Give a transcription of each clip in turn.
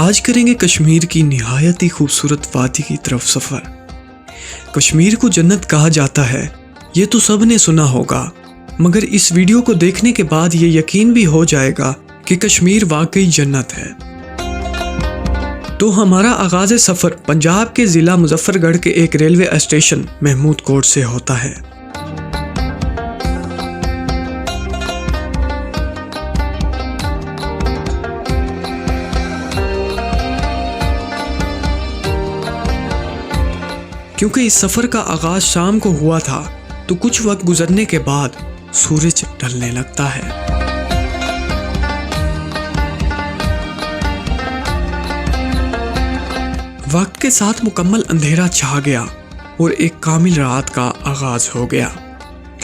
आज करेंगे कश्मीर की निहायत ही खूबसूरत वादी की तरफ सफ़र। कश्मीर को जन्नत कहा जाता है, ये तो सब ने सुना होगा, मगर इस वीडियो को देखने के बाद ये यकीन भी हो जाएगा कि कश्मीर वाकई जन्नत है। तो हमारा आगाज़ सफ़र पंजाब के ज़िला मुजफ्फरगढ़ के एक रेलवे स्टेशन महमूद कोट से होता है। क्योंकि इस सफ़र का आगाज़ शाम को हुआ था, तो कुछ वक्त गुजरने के बाद सूरज ढलने लगता है। वक्त के साथ मुकम्मल अंधेरा छा गया और एक कामिल रात का आगाज़ हो गया।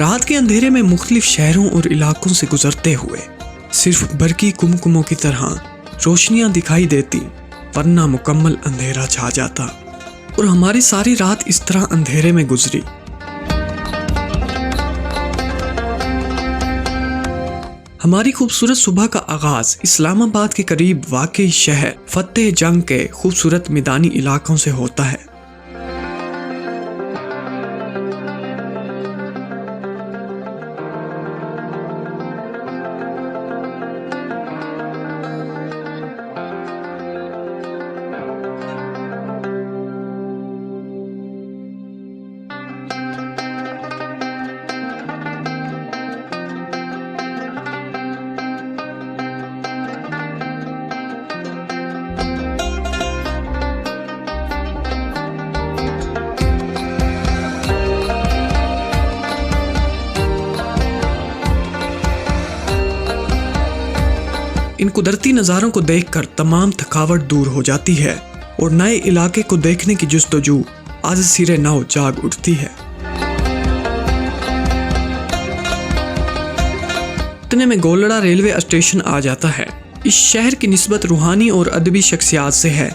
रात के अंधेरे में मुख्तलिफ शहरों और इलाकों से गुजरते हुए सिर्फ बरकी कुमकुमों की तरह रोशनियां दिखाई देती, वरना मुकम्मल अंधेरा छा जाता और हमारी सारी रात इस तरह अंधेरे में गुजरी। हमारी खूबसूरत सुबह का आगाज इस्लामाबाद के करीब वाक़ई शहर फतेह जंग के खूबसूरत मैदानी इलाकों से होता है। इन कुदरती नज़ारों को देखकर तमाम थकावट दूर हो जाती है और नए इलाके को देखने की जुस्तजू आज सिरे नौ जाग उठती है। इतने में गोलड़ा रेलवे स्टेशन आ जाता है। इस शहर की निस्बत रूहानी और अदबी शख्सियात से है।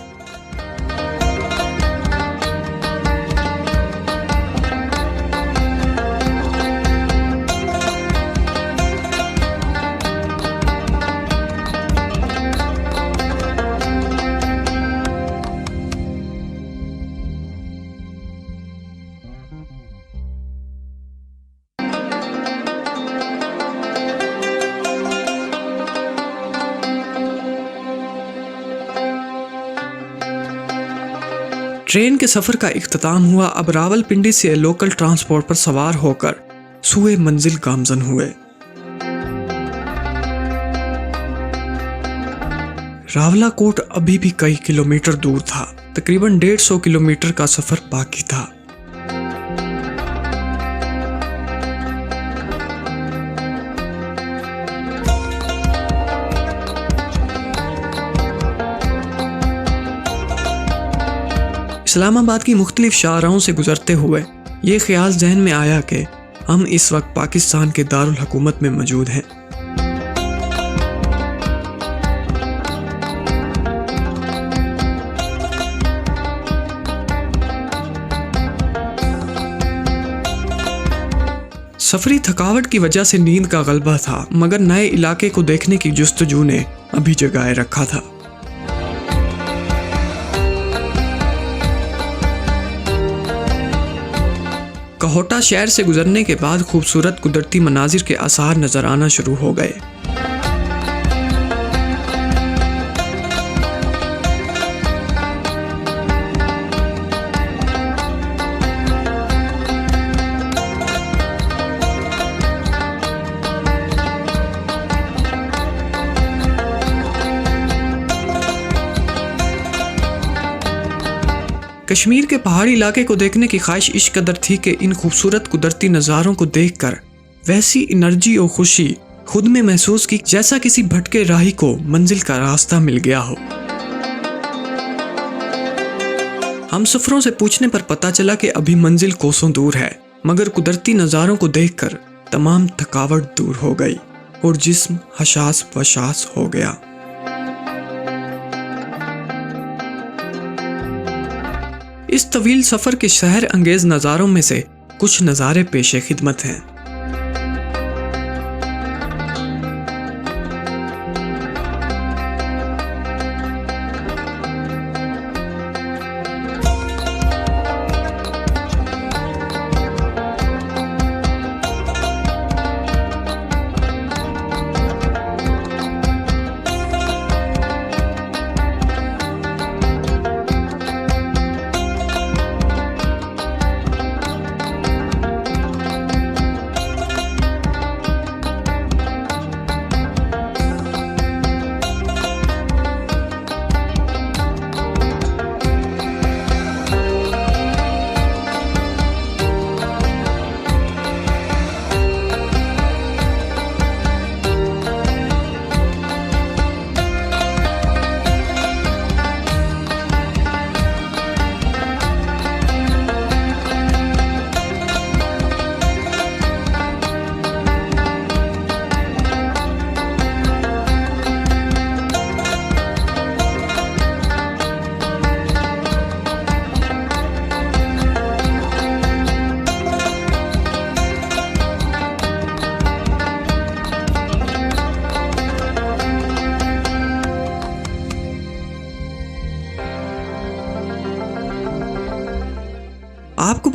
ट्रेन के सफ़र का इख्तिताम हुआ। अब रावलपिंडी से लोकल ट्रांसपोर्ट पर सवार होकर सुए मंजिल गामजन हुए। रावलाकोट अभी भी कई किलोमीटर दूर था। तकरीबन 150 किलोमीटर का सफ़र बाकी था। इस्लामाबाद की मुख्तलिफ शाहराहों से गुजरते हुए ये ख्याल जहन में आया कि हम इस वक्त पाकिस्तान के दारुल हुकूमत में मौजूद हैं। सफरी थकावट की वजह से नींद का गलबा था, मगर नए इलाके को देखने की जुस्तजू ने अभी जगाए रखा था। कहोटा शहर से गुजरने के बाद खूबसूरत कुदरती मनाजिर के आसार नजर आना शुरू हो गए। कश्मीर के पहाड़ी इलाके को देखने की ख्वाहिश इस कदर थी कि इन खूबसूरत कुदरती नज़ारों को देखकर वैसी एनर्जी और खुशी खुद में महसूस की जैसा किसी भटके राही को मंजिल का रास्ता मिल गया हो। हम सफरों से पूछने पर पता चला कि अभी मंजिल कोसों दूर है, मगर कुदरती नज़ारों को देखकर तमाम थकावट दूर हो गई और जिस्म हशास बशास हो गया। इस तवील सफ़र के शहर अंगेज नज़ारों में से कुछ नज़ारे पेशे खिदमत हैं।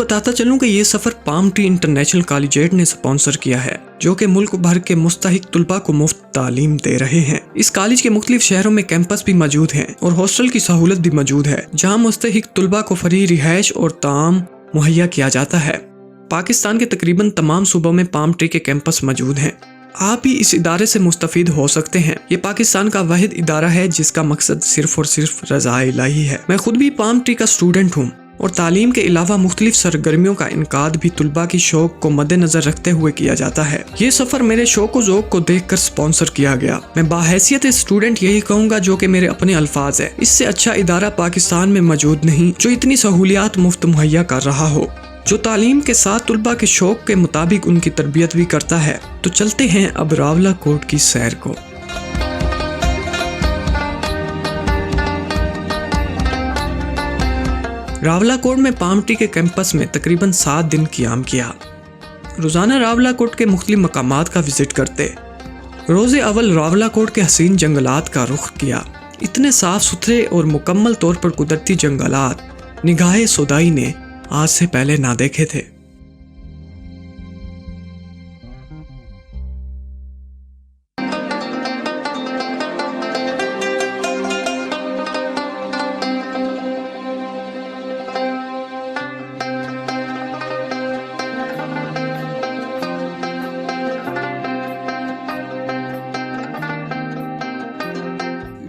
बताता चलूं कि ये सफर पाम ट्री इंटरनेशनल कॉलेजिएट ने स्पॉन्सर किया है, जो कि मुल्क भर के मुस्तहिक तुलबा को मुफ्त तालीम दे रहे हैं। इस कॉलेज के मुख्तलिफ शहरों में कैंपस भी मौजूद हैं और हॉस्टल की सहूलत भी मौजूद है, जहां मुस्तहिक तुलबा को फ्री रिहाइश और ताम मुहैया किया जाता है। पाकिस्तान के तकरीबन तमाम सूबों में पाम ट्री के कैंपस मौजूद हैं। आप भी इस इदारे से मुस्तफीद हो सकते हैं। ये पाकिस्तान का वाहिद इदारा है जिसका मकसद सिर्फ और सिर्फ रज़ा इलाही है। मैं खुद भी पाम ट्री का स्टूडेंट हूँ और तालीम के अलावा मुख्तलिफ सरगर्मियों का इनकाद भी तुलबा की शौक को मद्देनजर रखते हुए किया जाता है। ये सफर मेरे शौक ज़ौक को देखकर स्पॉन्सर किया गया। मैं बाहैसियत स्टूडेंट यही कहूँगा, जो कि मेरे अपने अल्फाज है, इससे अच्छा इदारा पाकिस्तान में मौजूद नहीं जो इतनी सहूलियात मुफ्त मुहैया कर रहा हो, जो तालीम के साथ तुलबा के शौक के मुताबिक उनकी तरबियत भी करता है। तो चलते हैं अब रावला कोट की सैर को। रावला कोट में पाम ट्री के कैंपस में तकरीबन 7 दिन क़याम किया। रोज़ाना रावला कोट के मुख्तलिफ मकामात का विजिट करते। रोज़े अव्वल रावला कोट के हसीन जंगलात का रुख किया। इतने साफ सुथरे और मुकम्मल तौर पर कुदरती जंगलात निगाहे सोदाई ने आज से पहले ना देखे थे।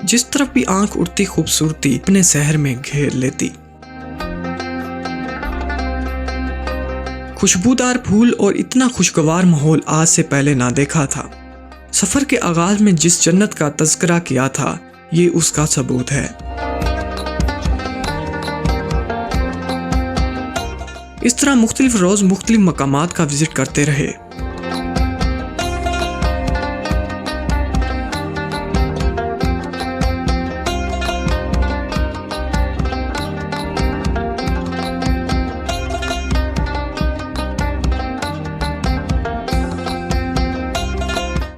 जिस तरफ भी आंख उठती खूबसूरती अपने शहर में घेर लेती। खुशबूदार फूल और इतना खुशगवार माहौल आज से पहले ना देखा था। सफर के आगाज में जिस जन्नत का तज़किरा किया था, ये उसका सबूत है। इस तरह मुख्तलिफ रोज मुख्तलिफ मकामात का विजिट करते रहे।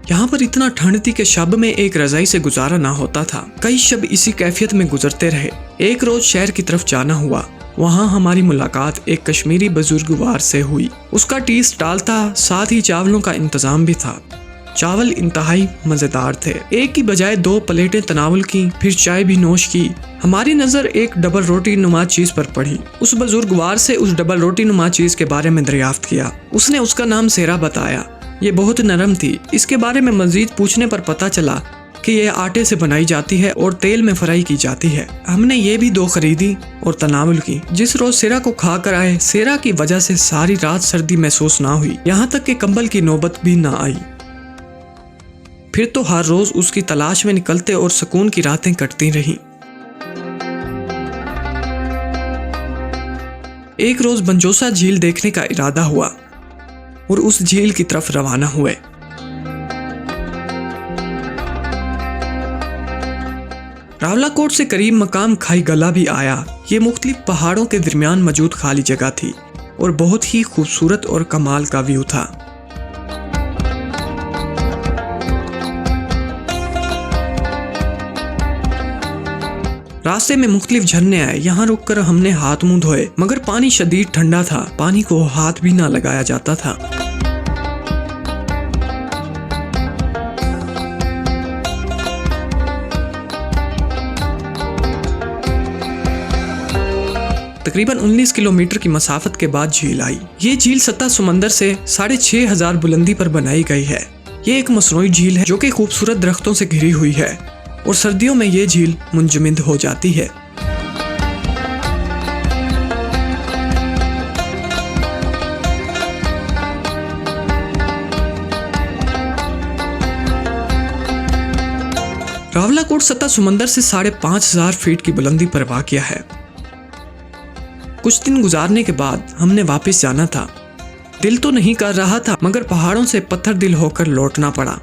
यहाँ पर इतना ठंड थी कि शब में एक रजाई से गुजारा ना होता था। कई शब इसी कैफियत में गुजरते रहे। एक रोज शहर की तरफ जाना हुआ। वहाँ हमारी मुलाकात एक कश्मीरी बुजुर्गवार से हुई। उसका टी स्टॉल था, साथ ही चावलों का इंतजाम भी था। चावल इंतहाई मजेदार थे। एक की बजाय 2 प्लेटें तनावुल की, फिर चाय भी नोश की। हमारी नजर एक डबल रोटी नुमा चीज पर पड़ी। उस बुजुर्गवार से उस डबल रोटी नुमा चीज के बारे में दरियाफ्त किया। उसने उसका नाम सेरा बताया। ये बहुत नरम थी। इसके बारे में मजीद पूछने पर पता चला कि यह आटे से बनाई जाती है और तेल में फ्राई की जाती है। हमने ये भी 2 खरीदी और तनावुल की। जिस रोज सेरा को खा कर आए, सेरा की वजह से सारी रात सर्दी महसूस ना हुई, यहाँ तक कि कंबल की नौबत भी ना आई। फिर तो हर रोज उसकी तलाश में निकलते और सुकून की रातें कटती रहीं। एक रोज बंजोसा झील देखने का इरादा हुआ और उस झील की तरफ रवाना हुए। रावला कोट से करीब मकाम खाई गला भी आया। ये मुख्तलिफ पहाड़ों के दरमियान मौजूद खाली जगह थी और बहुत ही खूबसूरत और कमाल का व्यू था। रास्ते में मुख्तलिफ झरने आए। यहाँ रुककर हमने हाथ मुंह धोए, मगर पानी शदीद ठंडा था। पानी को हाथ भी ना लगाया जाता था। तकरीबन 19 किलोमीटर की मसाफत के बाद झील आई। ये झील सतह समंदर से 6500 बुलंदी पर बनाई गई है। ये एक मसनूई झील है जो कि खूबसूरत दरख्तों से घिरी हुई है और सर्दियों में ये झील मुंजमद हो जाती है। रावला कोट सतह समंदर से 5500 फीट की बुलंदी पर वाक़िया है। कुछ दिन गुजारने के बाद हमने वापस जाना था। दिल तो नहीं कर रहा था, मगर पहाड़ों से पत्थर दिल होकर लौटना पड़ा।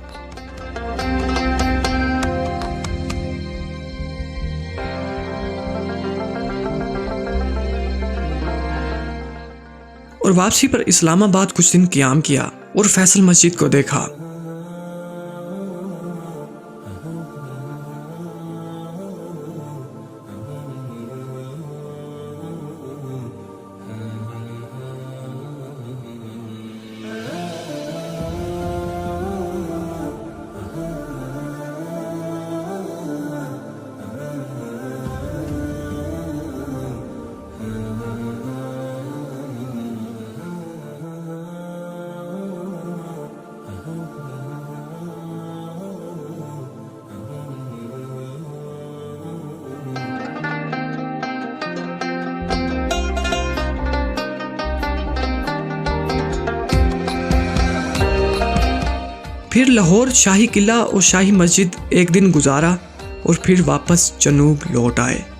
और वापसी पर इस्लामाबाद कुछ दिन क़याम किया और फैसल मस्जिद को देखा। फिर लाहौर, शाही किला और शाही मस्जिद एक दिन गुजारा और फिर वापस जनूब लौट आए।